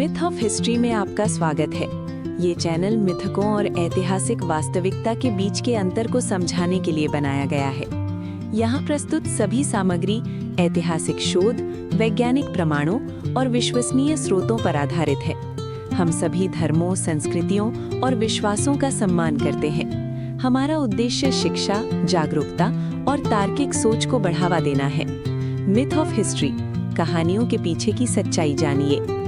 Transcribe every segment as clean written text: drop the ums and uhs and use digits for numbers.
Myth of history में आपका स्वागत है। ये चैनल मिथकों और ऐतिहासिक वास्तविकता के बीच के अंतर को समझाने के लिए बनाया गया है। यहाँ प्रस्तुत सभी सामग्री ऐतिहासिक शोध, वैज्ञानिक प्रमाणों और विश्वसनीय स्रोतों पर आधारित है। हम सभी धर्मों, संस्कृतियों और विश्वासों का सम्मान करते हैं। हमारा उद्देश्य शिक्षा, जागरूकता और तार्किक सोच को बढ़ावा देना है। मिथ ऑफ हिस्ट्री, कहानियों के पीछे की सच्चाई जानिए।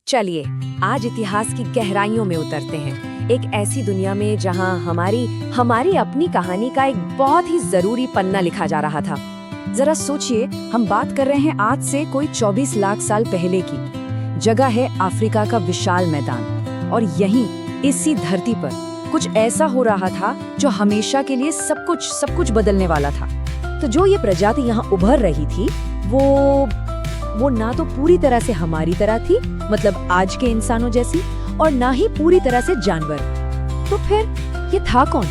चलिए आज इतिहास की गहराइयों में उतरते हैं, एक ऐसी दुनिया में जहां हमारी अपनी कहानी का एक बहुत ही जरूरी पन्ना लिखा जा रहा था। जरा सोचिए, हम बात कर रहे हैं आज से कोई 24 लाख साल पहले की। जगह है अफ्रीका का विशाल मैदान, और यहीं इसी धरती पर कुछ ऐसा हो रहा था जो हमेशा के लिए सब कुछ बदलने वाला था। तो जो ये प्रजाति यहाँ उभर रही थी वो ना तो पूरी तरह से हमारी तरह थी, मतलब आज के इंसानों जैसी, और ना ही पूरी तरह से जानवर। तो फिर ये था कौन?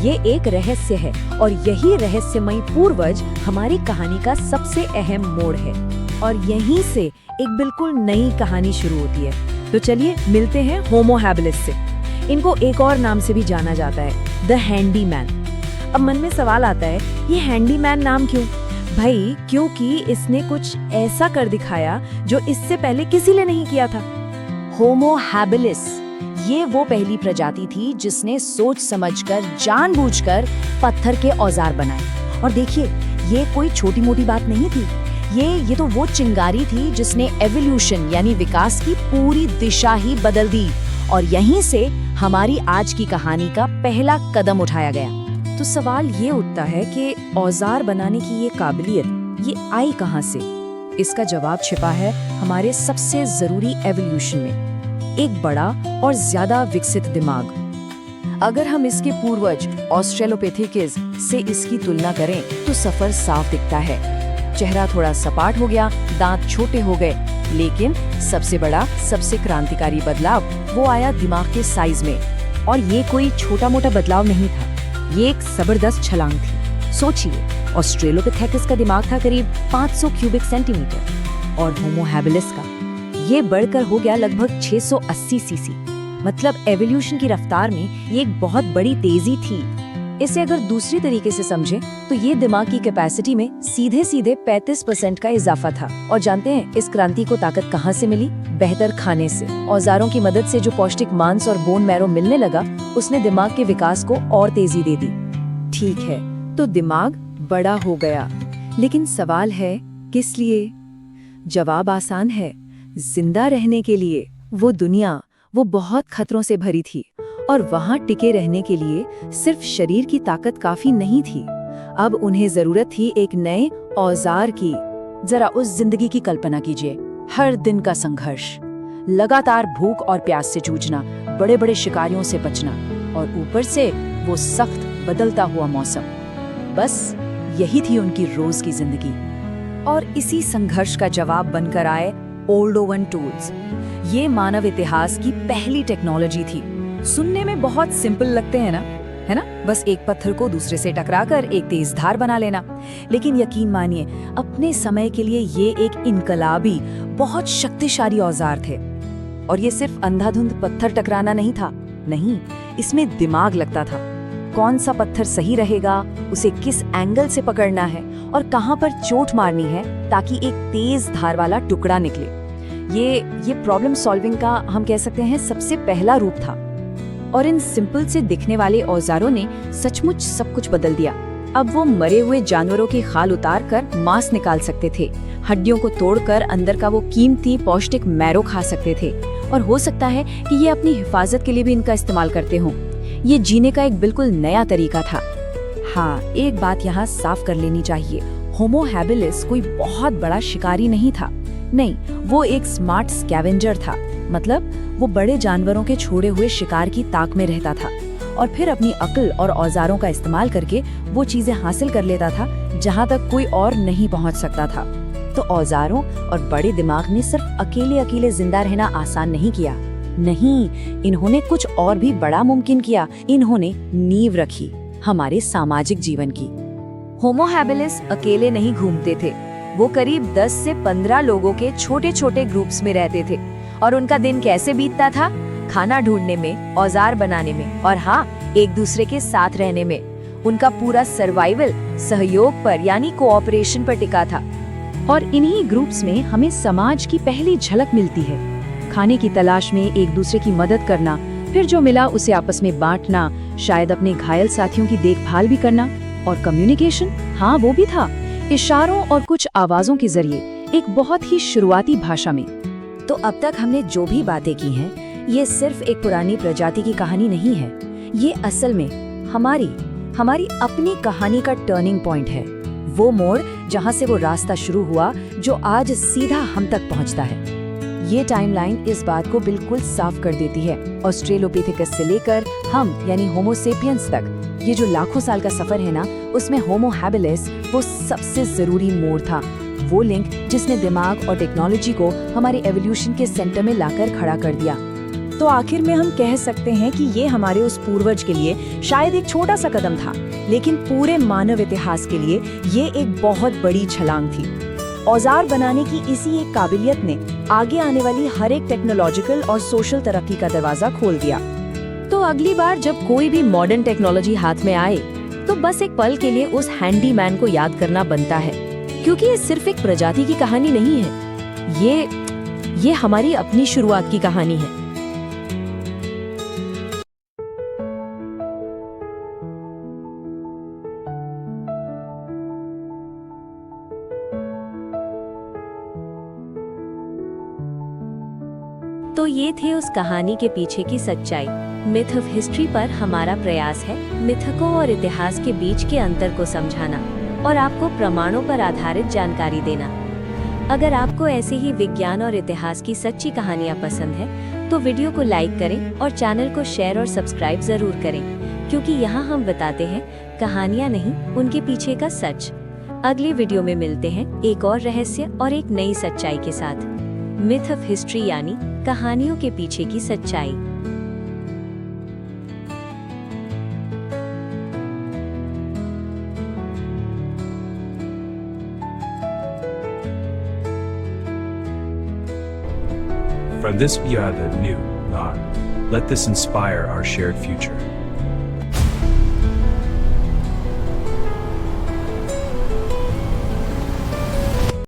ये एक रहस्य है, और यही रहस्यमयी पूर्वज हमारी कहानी का सबसे अहम मोड़ है। और यहीं से एक बिल्कुल नई कहानी शुरू होती है। तो चलिए मिलते हैं होमो हैबिलिस से। इनको एक और नाम से भी जाना जाता है, द हैंडीमैन। अब मन में सवाल आता है, ये हैंडीमैन नाम क्यों? भाई, क्योंकि इसने कुछ ऐसा कर दिखाया जो इससे पहले किसी ने नहीं किया था। होमो हैबिलिस, ये वो पहली प्रजाति थी जिसने सोच समझकर, जानबूझकर पत्थर के औजार बनाए। और देखिए, ये कोई छोटी मोटी बात नहीं थी। ये तो वो चिंगारी थी जिसने एवोल्यूशन यानी विकास की पूरी दिशा ही बदल दी। और यहीं से हमारी आज की कहानी का पहला कदम उठाया गया। तो सवाल ये उठता है कि औजार बनाने की ये काबिलियत ये आई कहाँ से? इसका जवाब छिपा है हमारे सबसे जरूरी एवोल्यूशन में, एक बड़ा और ज्यादा विकसित दिमाग। अगर हम इसके पूर्वज ऑस्ट्रेलोपिथेकस से इसकी तुलना करें तो सफर साफ दिखता है। चेहरा थोड़ा सपाट हो गया, दांत छोटे हो गए, लेकिन सबसे बड़ा, सबसे क्रांतिकारी बदलाव वो आया दिमाग के साइज में। और ये कोई छोटा मोटा बदलाव नहीं था, ये एक जबरदस्त छलांग थी। सोचिए, ऑस्ट्रेलोपिथेकस का दिमाग था करीब 500 क्यूबिक सेंटीमीटर, और होमो हैबिलिस का ये बढ़कर हो गया लगभग 680 सीसी। मतलब एवोल्यूशन की रफ्तार में ये एक बहुत बड़ी तेजी थी। इसे अगर दूसरी तरीके से समझें तो ये दिमाग की कैपेसिटी में सीधे 35% का इजाफा था। और जानते हैं इस क्रांति को ताकत कहाँ से मिली? बेहतर खाने से। औजारों की मदद से जो पौष्टिक मांस और बोन मैरो मिलने लगा, उसने दिमाग के विकास को और तेजी दे दी। ठीक है, तो दिमाग बड़ा हो गया, लेकिन सवाल है किस लिए? जवाब आसान है, जिंदा रहने के लिए। वो दुनिया वो बहुत खतरों से भरी थी, और वहां टिके रहने के लिए सिर्फ शरीर की ताकत काफी नहीं थी। अब उन्हें जरूरत थी एक नए औजार की। जरा उस जिंदगी की कल्पना कीजिए, हर दिन का संघर्ष, लगातार भूख और प्यास से जूझना, बड़े बड़े शिकारियों से बचना, और ऊपर से वो सख्त बदलता हुआ मौसम। बस यही थी उनकी रोज की जिंदगी। और इसी संघर्ष का जवाब बनकर आए ओल्डोवन टूल्स। ये मानव इतिहास की पहली टेक्नोलॉजी थी। सुनने में बहुत सिंपल लगते हैं ना, है ना? बस एक पत्थर को दूसरे से टकराकर एक तेज धार बना लेना। लेकिन यकीन मानिए, अपने समय के लिए ये एक इनकलाबी, बहुत शक्तिशाली औजार थे। और ये सिर्फ अंधाधुंध पत्थर टकराना नहीं था, नहीं, इसमें दिमाग लगता था। कौन सा पत्थर सही रहेगा, उसे किस एंगल से पकड़ना है, और कहाँ पर चोट मारनी है ताकि एक तेज धार वाला टुकड़ा निकले। ये प्रॉब्लम सॉल्विंग का हम कह सकते हैं सबसे पहला रूप था। और इन सिंपल से दिखने वाले औजारों ने सचमुच सब कुछ बदल दिया। अब वो मरे हुए जानवरों की खाल उतार कर मांस निकाल सकते थे, हड्डियों को तोड़कर अंदर का वो कीमती पौष्टिक मैरो खा सकते थे, और हो सकता है कि ये अपनी हिफाजत के लिए भी इनका इस्तेमाल करते हों। ये जीने का एक बिल्कुल नया तरीका था। हाँ, एक बात यहाँ साफ कर लेनी चाहिए, होमो हैबिलिस कोई बहुत बड़ा शिकारी नहीं था। नहीं, वो एक स्मार्ट स्कैवेंजर था। मतलब वो बड़े जानवरों के छोड़े हुए शिकार की ताक में रहता था और फिर अपनी अक्ल और औजारों का इस्तेमाल करके वो चीजें हासिल कर लेता था जहाँ तक कोई और नहीं पहुँच सकता था। तो औजारों और बड़े दिमाग ने सिर्फ अकेले अकेले जिंदा रहना आसान नहीं किया। नहीं, इन्होंने कुछ और भी बड़ा मुमकिन किया। इन्होंने नींव रखी हमारे सामाजिक जीवन की। होमो हैबिलिस अकेले नहीं घूमते थे। वो करीब 10 से 15 लोगों के छोटे छोटे ग्रुप्स में रहते थे। और उनका दिन कैसे बीतता था? खाना ढूंढने में, औजार बनाने में और हाँ, एक दूसरे के साथ रहने में। उनका पूरा सर्वाइवल सहयोग पर यानी कोऑपरेशन पर टिका था। और इन्हीं ग्रुप्स में हमें समाज की पहली झलक मिलती है। खाने की तलाश में एक दूसरे की मदद करना, फिर जो मिला उसे आपस में बांटना, शायद अपने घायल साथियों की देखभाल भी करना। और कम्युनिकेशन, हाँ वो भी था, इशारों और कुछ आवाजों के जरिए, एक बहुत ही शुरुआती भाषा में। तो अब तक हमने जो भी बातें की हैं, ये सिर्फ एक पुरानी प्रजाति की कहानी नहीं है। ये असल में हमारी अपनी कहानी का टर्निंग पॉइंट है। वो मोड़ जहाँ से वो रास्ता शुरू हुआ जो आज सीधा हम तक पहुँचता है। ये टाइमलाइन इस बात को बिल्कुल साफ कर देती है। ऑस्ट्रेलोपिथेकस से लेकर हम यानी होमो सेपियंस तक ये जो लाखों साल का सफर है ना, उसमें होमो हैबिलिस वो सबसे जरूरी मोड़ था। वो लिंक जिसने दिमाग और टेक्नोलॉजी को हमारे एवोल्यूशन के सेंटर में लाकर खड़ा कर दिया। तो आखिर में हम कह सकते हैं कि ये हमारे उस पूर्वज के लिए शायद एक छोटा सा कदम था, लेकिन पूरे मानव इतिहास के लिए ये एक बहुत बड़ी छलांग थी। औजार बनाने की इसी एक काबिलियत ने आगे आने वाली हर एक टेक्नोलॉजिकल और सोशल तरक्की का दरवाजा खोल दिया। तो अगली बार जब कोई भी मॉडर्न टेक्नोलॉजी हाथ में आए, तो बस एक पल के लिए उस हैंडीमैन को याद करना बनता है, क्योंकि ये सिर्फ एक प्रजाति की कहानी नहीं है। ये हमारी अपनी शुरुआत की कहानी है। तो ये थे उस कहानी के पीछे की सच्चाई। मिथ ऑफ हिस्ट्री पर हमारा प्रयास है मिथकों और इतिहास के बीच के अंतर को समझाना और आपको प्रमाणों पर आधारित जानकारी देना। अगर आपको ऐसे ही विज्ञान और इतिहास की सच्ची कहानियाँ पसंद है तो वीडियो को लाइक करें और चैनल को शेयर और सब्सक्राइब जरूर करें, क्योंकि यहाँ हम बताते हैं कहानियाँ नहीं, उनके पीछे का सच। अगले वीडियो में मिलते हैं एक और रहस्य और एक नई सच्चाई के साथ। मिथ ऑफ हिस्ट्री यानी कहानियों के पीछे की सच्चाई। For this we are the new God. Let this inspire our shared future.